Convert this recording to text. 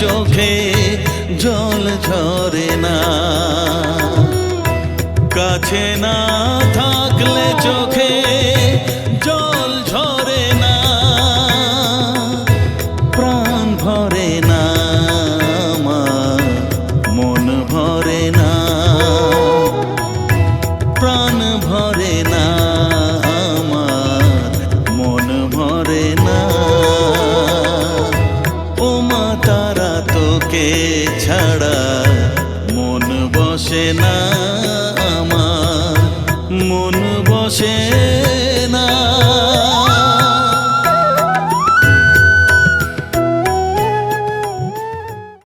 চোখে জল ঝরে না, কাছে না থাকলে চোখে জল ঝরে না, প্রাণ ভরে না আমার, মন ভরে না, প্রাণ ভরে না আমার, মন ভরে না। ও মা তারা তোকে ছাড়া মন বসে না আমার, মন বসে